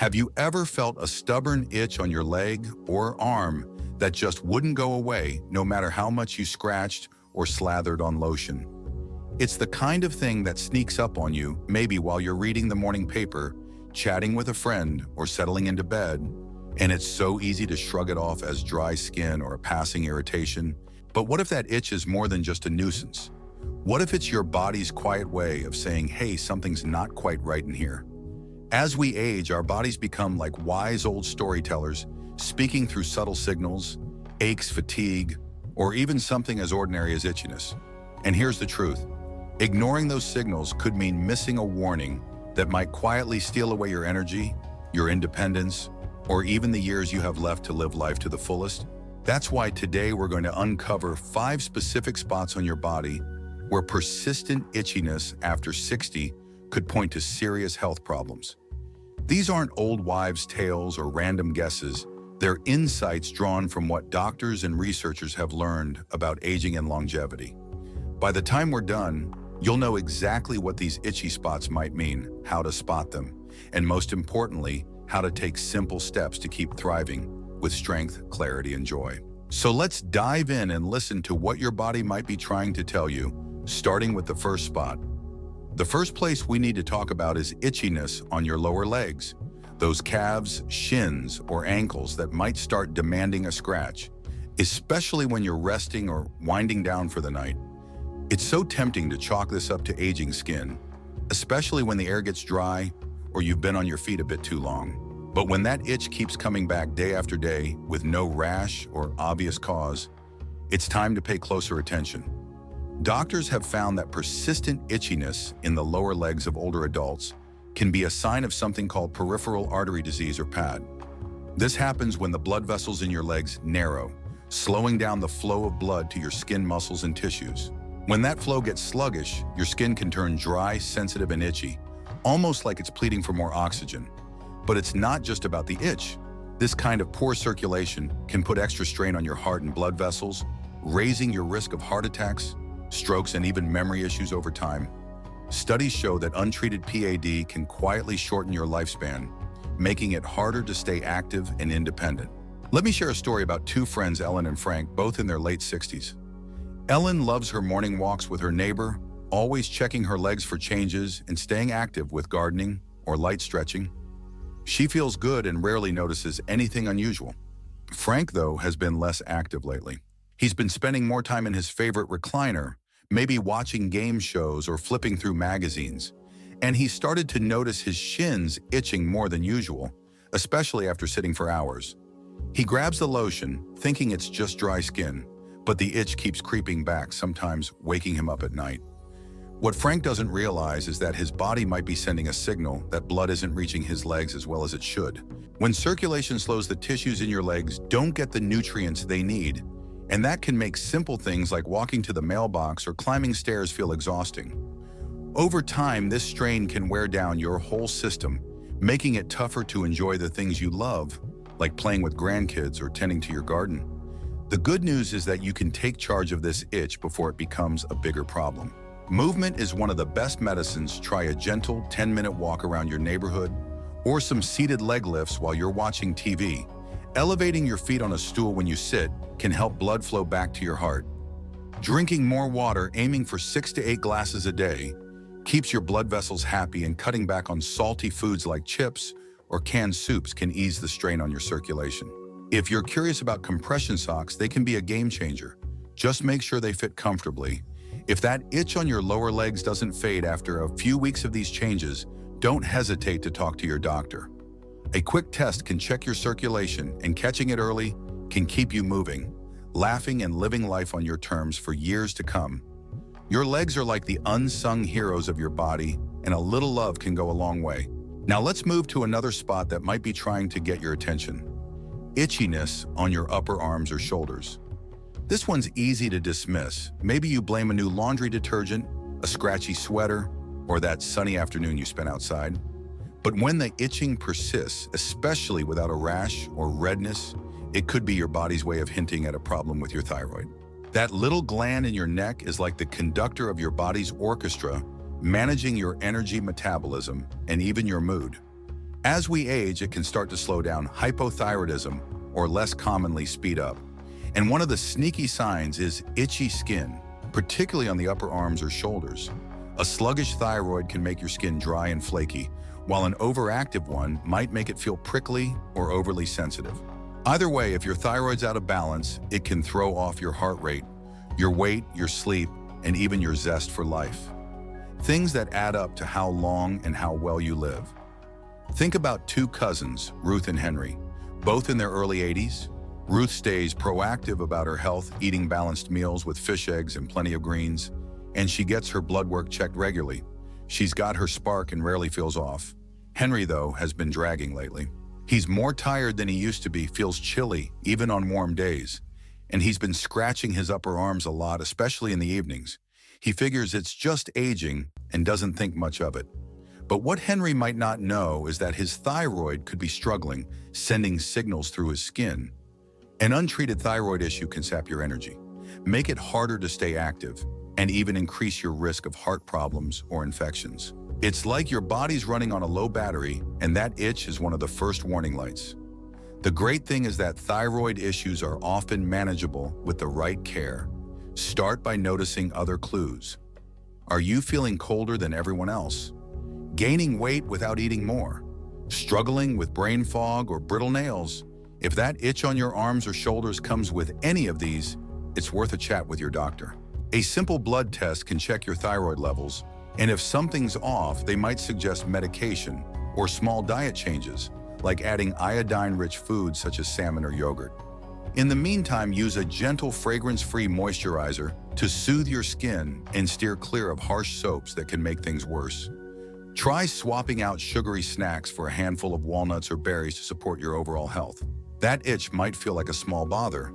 Have you ever felt a stubborn itch on your leg or arm that just wouldn't go away no matter how much you scratched or slathered on lotion? It's the kind of thing that sneaks up on you, maybe while you're reading the morning paper, chatting with a friend, or settling into bed, and it's so easy to shrug it off as dry skin or a passing irritation. But what if that itch is more than just a nuisance? What if it's your body's quiet way of saying, hey, something's not quite right in here? As we age, our bodies become like wise old storytellers, speaking through subtle signals, aches, fatigue, or even something as ordinary as itchiness. And here's the truth. Ignoring those signals could mean missing a warning that might quietly steal away your energy, your independence, or even the years you have left to live life to the fullest. That's why today we're going to uncover 5 specific spots on your body where persistent itchiness after 60 could point to serious health problems. These aren't old wives' tales or random guesses. They're insights drawn from what doctors and researchers have learned about aging and longevity. By the time we're done, you'll know exactly what these itchy spots might mean, how to spot them, and most importantly, how to take simple steps to keep thriving with strength, clarity, and joy. So let's dive in and listen to what your body might be trying to tell you, starting with the first spot. The first place we need to talk about is itchiness on your lower legs, those calves, shins, or ankles that might start demanding a scratch, especially when you're resting or winding down for the night. It's so tempting to chalk this up to aging skin, especially when the air gets dry or you've been on your feet a bit too long. But when that itch keeps coming back day after day with no rash or obvious cause, it's time to pay closer attention. Doctors have found that persistent itchiness in the lower legs of older adults can be a sign of something called peripheral artery disease or PAD. This happens when the blood vessels in your legs narrow, slowing down the flow of blood to your skin, muscles, and tissues. When that flow gets sluggish, your skin can turn dry, sensitive, and itchy, almost like it's pleading for more oxygen. But it's not just about the itch. This kind of poor circulation can put extra strain on your heart and blood vessels, raising your risk of heart attacks, strokes, and even memory issues over time. Studies show that untreated PAD can quietly shorten your lifespan, making it harder to stay active and independent. Let me share a story about 2 friends, Ellen and Frank, both in their late 60s. Ellen loves her morning walks with her neighbor, always checking her legs for changes and staying active with gardening or light stretching. She feels good and rarely notices anything unusual. Frank, though, has been less active lately. He's been spending more time in his favorite recliner, maybe watching game shows or flipping through magazines. And he started to notice his shins itching more than usual, especially after sitting for hours. He grabs the lotion, thinking it's just dry skin, but the itch keeps creeping back, sometimes waking him up at night. What Frank doesn't realize is that his body might be sending a signal that blood isn't reaching his legs as well as it should. When circulation slows, the tissues in your legs don't get the nutrients they need, and that can make simple things like walking to the mailbox or climbing stairs feel exhausting. Over time, this strain can wear down your whole system, making it tougher to enjoy the things you love, like playing with grandkids or tending to your garden. The good news is that you can take charge of this itch before it becomes a bigger problem. Movement is one of the best medicines. Try a gentle 10-minute walk around your neighborhood or some seated leg lifts while you're watching TV. Elevating your feet on a stool when you sit can help blood flow back to your heart. Drinking more water, aiming for 6 to 8 glasses a day, keeps your blood vessels happy, and cutting back on salty foods like chips or canned soups can ease the strain on your circulation. If you're curious about compression socks, they can be a game changer. Just make sure they fit comfortably. If that itch on your lower legs doesn't fade after a few weeks of these changes, don't hesitate to talk to your doctor. A quick test can check your circulation, and catching it early can keep you moving, laughing, and living life on your terms for years to come. Your legs are like the unsung heroes of your body, and a little love can go a long way. Now let's move to another spot that might be trying to get your attention. Itchiness on your upper arms or shoulders. This one's easy to dismiss. Maybe you blame a new laundry detergent, a scratchy sweater, or that sunny afternoon you spent outside. But when the itching persists, especially without a rash or redness, it could be your body's way of hinting at a problem with your thyroid. That little gland in your neck is like the conductor of your body's orchestra, managing your energy, metabolism, and even your mood. As we age, it can start to slow down hypothyroidism, or less commonly speed up. And one of the sneaky signs is itchy skin, particularly on the upper arms or shoulders. A sluggish thyroid can make your skin dry and flaky, while an overactive one might make it feel prickly or overly sensitive. Either way, if your thyroid's out of balance, it can throw off your heart rate, your weight, your sleep, and even your zest for life. Things that add up to how long and how well you live. Think about two cousins, Ruth and Henry, both in their early 80s. Ruth stays proactive about her health, eating balanced meals with fish eggs and plenty of greens, and she gets her blood work checked regularly. She's got her spark and rarely feels off. Henry, though, has been dragging lately. He's more tired than he used to be, feels chilly, even on warm days, and he's been scratching his upper arms a lot, especially in the evenings. He figures it's just aging and doesn't think much of it. But what Henry might not know is that his thyroid could be struggling, sending signals through his skin. An untreated thyroid issue can sap your energy, make it harder to stay active, and even increase your risk of heart problems or infections. It's like your body's running on a low battery, and that itch is one of the first warning lights. The great thing is that thyroid issues are often manageable with the right care. Start by noticing other clues. Are you feeling colder than everyone else? Gaining weight without eating more? Struggling with brain fog or brittle nails? If that itch on your arms or shoulders comes with any of these, it's worth a chat with your doctor. A simple blood test can check your thyroid levels, and if something's off, they might suggest medication or small diet changes, like adding iodine-rich foods such as salmon or yogurt. In the meantime, use a gentle fragrance-free moisturizer to soothe your skin and steer clear of harsh soaps that can make things worse. Try swapping out sugary snacks for a handful of walnuts or berries to support your overall health. That itch might feel like a small bother,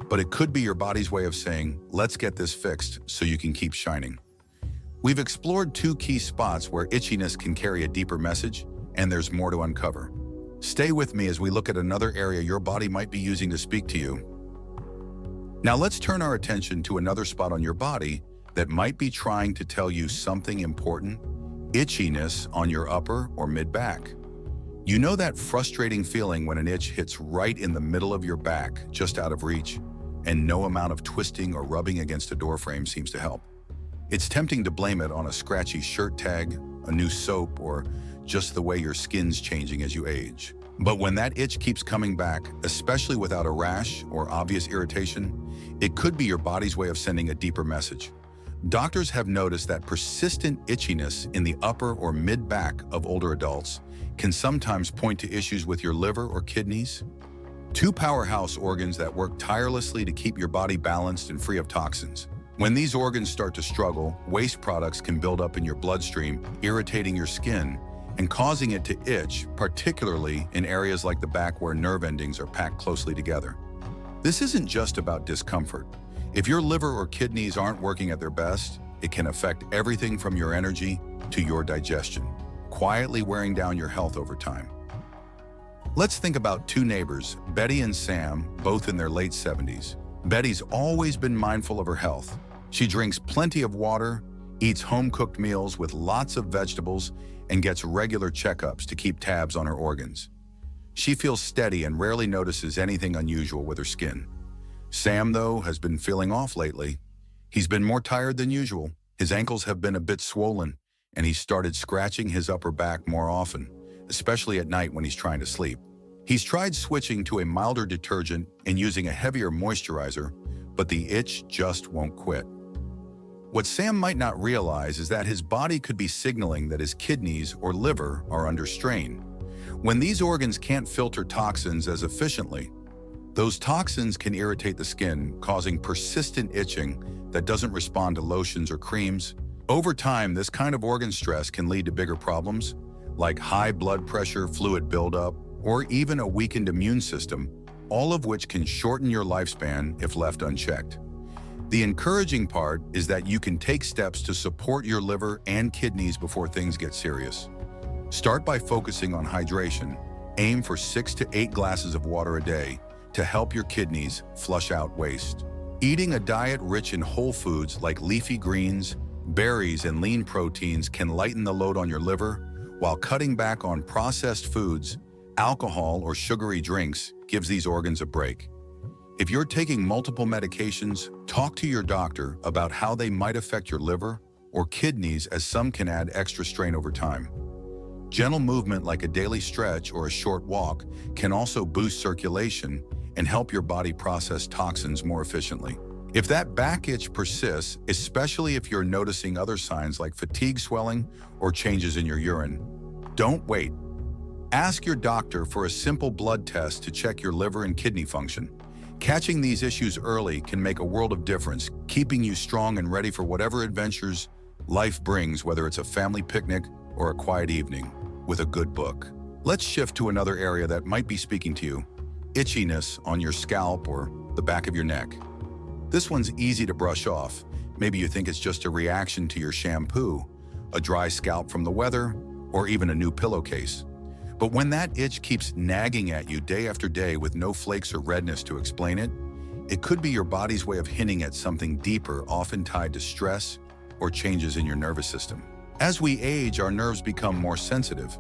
but it could be your body's way of saying, let's get this fixed so you can keep shining. We've explored two key spots where itchiness can carry a deeper message, and there's more to uncover. Stay with me as we look at another area your body might be using to speak to you. Now let's turn our attention to another spot on your body that might be trying to tell you something important: itchiness on your upper or mid-back. You know that frustrating feeling when an itch hits right in the middle of your back, just out of reach, and no amount of twisting or rubbing against a door frame seems to help? It's tempting to blame it on a scratchy shirt tag, a new soap, or just the way your skin's changing as you age. But when that itch keeps coming back, especially without a rash or obvious irritation, it could be your body's way of sending a deeper message. Doctors have noticed that persistent itchiness in the upper or mid-back of older adults can sometimes point to issues with your liver or kidneys, two powerhouse organs that work tirelessly to keep your body balanced and free of toxins. When these organs start to struggle, waste products can build up in your bloodstream, irritating your skin and causing it to itch, particularly in areas like the back where nerve endings are packed closely together. This isn't just about discomfort. If your liver or kidneys aren't working at their best, it can affect everything from your energy to your digestion, quietly wearing down your health over time. Let's think about two neighbors, Betty and Sam, both in their late 70s. Betty's always been mindful of her health. She drinks plenty of water, eats home-cooked meals with lots of vegetables, and gets regular checkups to keep tabs on her organs. She feels steady and rarely notices anything unusual with her skin. Sam, though, has been feeling off lately. He's been more tired than usual. His ankles have been a bit swollen, and he's started scratching his upper back more often, especially at night when he's trying to sleep. He's tried switching to a milder detergent and using a heavier moisturizer, but the itch just won't quit. What Sam might not realize is that his body could be signaling that his kidneys or liver are under strain. When these organs can't filter toxins as efficiently, those toxins can irritate the skin, causing persistent itching that doesn't respond to lotions or creams. Over time, this kind of organ stress can lead to bigger problems, like high blood pressure, fluid buildup, or even a weakened immune system, all of which can shorten your lifespan if left unchecked. The encouraging part is that you can take steps to support your liver and kidneys before things get serious. Start by focusing on hydration. Aim for 6 to 8 glasses of water a day to help your kidneys flush out waste. Eating a diet rich in whole foods like leafy greens, berries, and lean proteins can lighten the load on your liver, while cutting back on processed foods, alcohol, or sugary drinks gives these organs a break. If you're taking multiple medications, talk to your doctor about how they might affect your liver or kidneys, as some can add extra strain over time. Gentle movement like a daily stretch or a short walk can also boost circulation and help your body process toxins more efficiently. If that back itch persists, especially if you're noticing other signs like fatigue, swelling, or changes in your urine, don't wait. Ask your doctor for a simple blood test to check your liver and kidney function. Catching these issues early can make a world of difference, keeping you strong and ready for whatever adventures life brings, whether it's a family picnic or a quiet evening with a good book. Let's shift to another area that might be speaking to you: itchiness on your scalp or the back of your neck. This one's easy to brush off. Maybe you think it's just a reaction to your shampoo, a dry scalp from the weather, or even a new pillowcase. But when that itch keeps nagging at you day after day with no flakes or redness to explain it, it could be your body's way of hinting at something deeper, often tied to stress or changes in your nervous system. As we age, our nerves become more sensitive,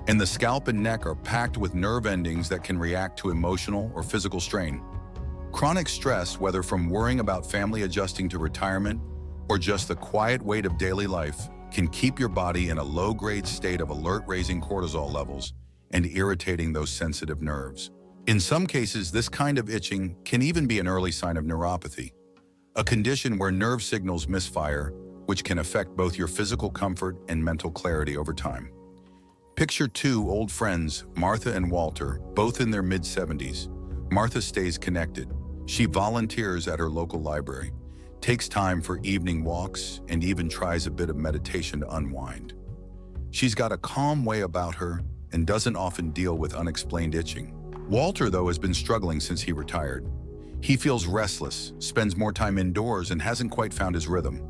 and the scalp and neck are packed with nerve endings that can react to emotional or physical strain. Chronic stress, whether from worrying about family adjusting to retirement or just the quiet weight of daily life, can keep your body in a low-grade state of alert, raising cortisol levels and irritating those sensitive nerves. In some cases, this kind of itching can even be an early sign of neuropathy, a condition where nerve signals misfire, which can affect both your physical comfort and mental clarity over time. Picture two old friends, Martha and Walter, both in their mid-70s. Martha stays connected. She volunteers at her local library, takes time for evening walks, and even tries a bit of meditation to unwind. She's got a calm way about her and doesn't often deal with unexplained itching. Walter, though, has been struggling since he retired. He feels restless, spends more time indoors, and hasn't quite found his rhythm.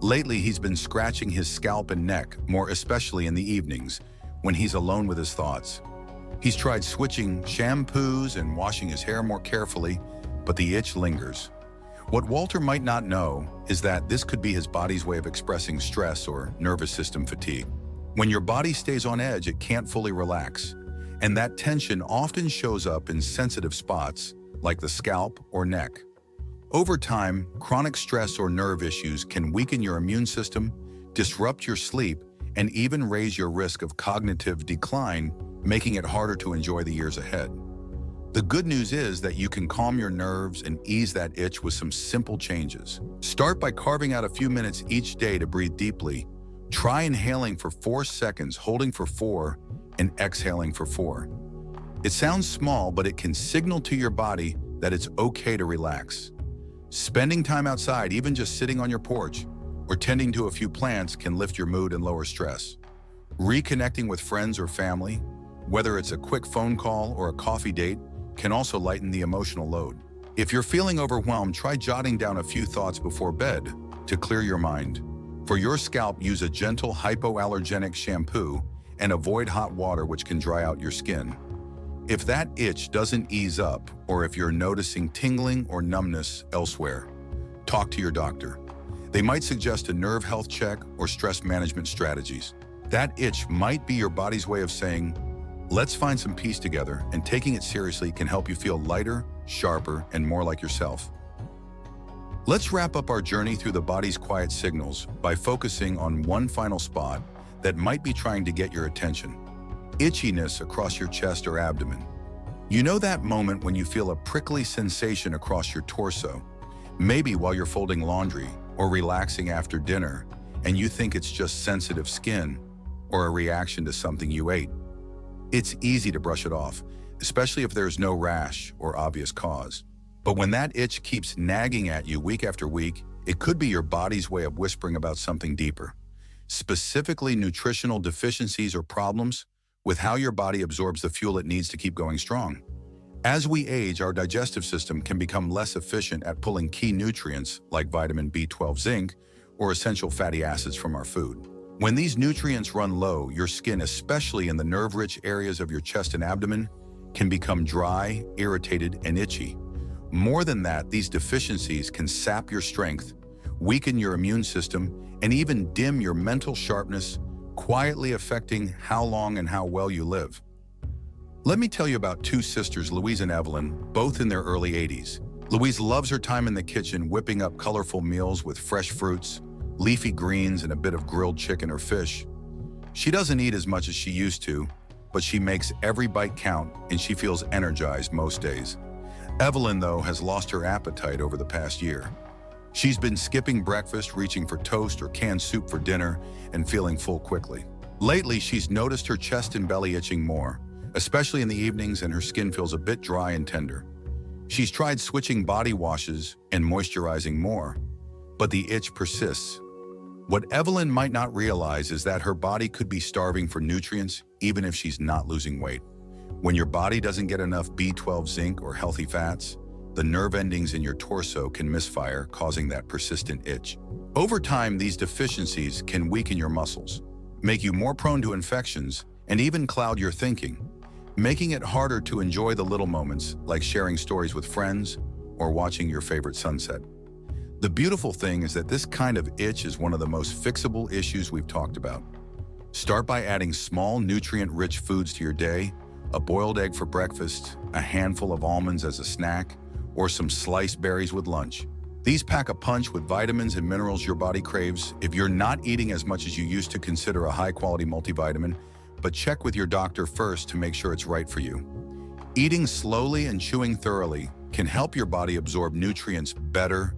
Lately, he's been scratching his scalp and neck, more especially in the evenings, when he's alone with his thoughts. He's tried switching shampoos and washing his hair more carefully, but the itch lingers. What Walter might not know is that this could be his body's way of expressing stress or nervous system fatigue. When your body stays on edge, it can't fully relax, and that tension often shows up in sensitive spots like the scalp or neck. Over time, chronic stress or nerve issues can weaken your immune system, disrupt your sleep, and even raise your risk of cognitive decline, making it harder to enjoy the years ahead. The good news is that you can calm your nerves and ease that itch with some simple changes. Start by carving out a few minutes each day to breathe deeply. Try inhaling for 4 seconds, holding for 4, and exhaling for 4. It sounds small, but it can signal to your body that it's okay to relax. Spending time outside, even just sitting on your porch or tending to a few plants, can lift your mood and lower stress. Reconnecting with friends or family, whether it's a quick phone call or a coffee date, can also lighten the emotional load. If you're feeling overwhelmed, try jotting down a few thoughts before bed to clear your mind. For your scalp, use a gentle hypoallergenic shampoo and avoid hot water, which can dry out your skin. If that itch doesn't ease up, or if you're noticing tingling or numbness elsewhere, talk to your doctor. They might suggest a nerve health check or stress management strategies. That itch might be your body's way of saying, let's find some peace together, and taking it seriously can help you feel lighter, sharper, and more like yourself. Let's wrap up our journey through the body's quiet signals by focusing on one final spot that might be trying to get your attention: itchiness across your chest or abdomen. You know that moment when you feel a prickly sensation across your torso, maybe while you're folding laundry or relaxing after dinner, and you think it's just sensitive skin or a reaction to something you ate. It's easy to brush it off, especially if there's no rash or obvious cause. But when that itch keeps nagging at you week after week, it could be your body's way of whispering about something deeper, specifically nutritional deficiencies or problems with how your body absorbs the fuel it needs to keep going strong. As we age, our digestive system can become less efficient at pulling key nutrients like vitamin B12, zinc, or essential fatty acids from our food. When these nutrients run low, your skin, especially in the nerve-rich areas of your chest and abdomen, can become dry, irritated, and itchy. More than that, these deficiencies can sap your strength, weaken your immune system, and even dim your mental sharpness, quietly affecting how long and how well you live. Let me tell you about two sisters, Louise and Evelyn, both in their early 80s. Louise loves her time in the kitchen, whipping up colorful meals with fresh fruits, leafy greens, and a bit of grilled chicken or fish. She doesn't eat as much as she used to, but she makes every bite count and she feels energized most days. Evelyn, though, has lost her appetite over the past year. She's been skipping breakfast, reaching for toast or canned soup for dinner, and feeling full quickly. Lately, she's noticed her chest and belly itching more, especially in the evenings, and her skin feels a bit dry and tender. She's tried switching body washes and moisturizing more, but the itch persists. What Evelyn might not realize is that her body could be starving for nutrients even if she's not losing weight. When your body doesn't get enough B12, zinc, or healthy fats, the nerve endings in your torso can misfire, causing that persistent itch. Over time, these deficiencies can weaken your muscles, make you more prone to infections, and even cloud your thinking, making it harder to enjoy the little moments like sharing stories with friends or watching your favorite sunset. The beautiful thing is that this kind of itch is one of the most fixable issues we've talked about. Start by adding small, nutrient-rich foods to your day: a boiled egg for breakfast, a handful of almonds as a snack, or some sliced berries with lunch. These pack a punch with vitamins and minerals your body craves. If you're not eating as much as you used to, consider a high-quality multivitamin, but check with your doctor first to make sure it's right for you. Eating slowly and chewing thoroughly can help your body absorb nutrients better,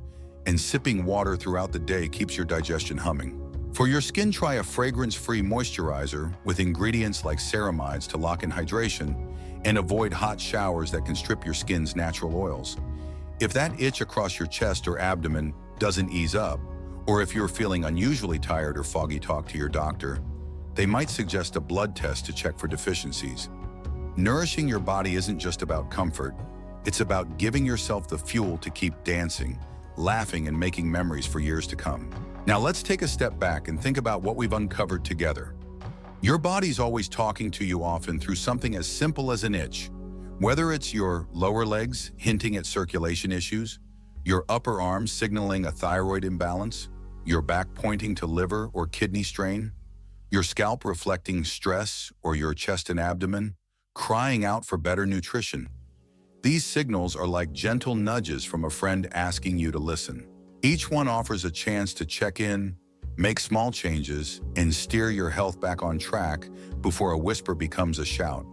and sipping water throughout the day keeps your digestion humming. For your skin, try a fragrance-free moisturizer with ingredients like ceramides to lock in hydration, and avoid hot showers that can strip your skin's natural oils. If that itch across your chest or abdomen doesn't ease up, or if you're feeling unusually tired or foggy, talk to your doctor. They might suggest a blood test to check for deficiencies. Nourishing your body isn't just about comfort, it's about giving yourself the fuel to keep dancing, laughing, and making memories for years to come. Now let's take a step back and think about what we've uncovered together. Your body's always talking to you, often through something as simple as an itch. Whether it's your lower legs hinting at circulation issues, your upper arms signaling a thyroid imbalance, your back pointing to liver or kidney strain, your scalp reflecting stress, or your chest and abdomen crying out for better nutrition. These signals are like gentle nudges from a friend asking you to listen. Each one offers a chance to check in, make small changes, and steer your health back on track before a whisper becomes a shout.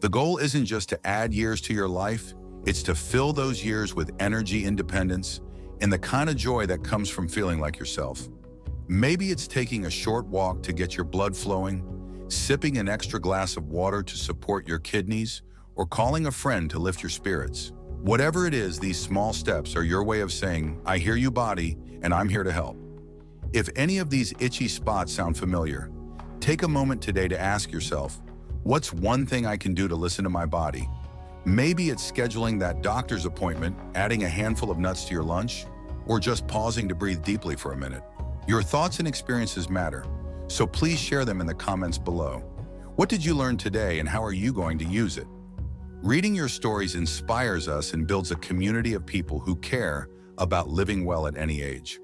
The goal isn't just to add years to your life, it's to fill those years with energy, independence, and the kind of joy that comes from feeling like yourself. Maybe it's taking a short walk to get your blood flowing, sipping an extra glass of water to support your kidneys, or calling a friend to lift your spirits. Whatever it is, these small steps are your way of saying, "I hear you, body, and I'm here to help." If any of these itchy spots sound familiar, take a moment today to ask yourself, what's one thing I can do to listen to my body? Maybe it's scheduling that doctor's appointment, adding a handful of nuts to your lunch, or just pausing to breathe deeply for a minute. Your thoughts and experiences matter, so please share them in the comments below. What did you learn today, and how are you going to use it? Reading your stories inspires us and builds a community of people who care about living well at any age.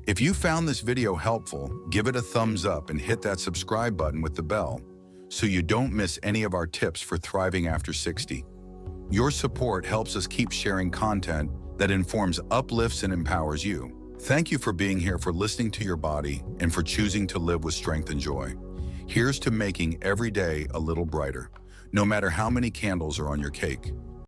If you found this video helpful, give it a thumbs up and hit that subscribe button with the bell so you don't miss any of our tips for thriving after 60. Your support helps us keep sharing content that informs, uplifts, and empowers you. Thank you for being here, for listening to your body, and for choosing to live with strength and joy. Here's to making every day a little brighter, no matter how many candles are on your cake.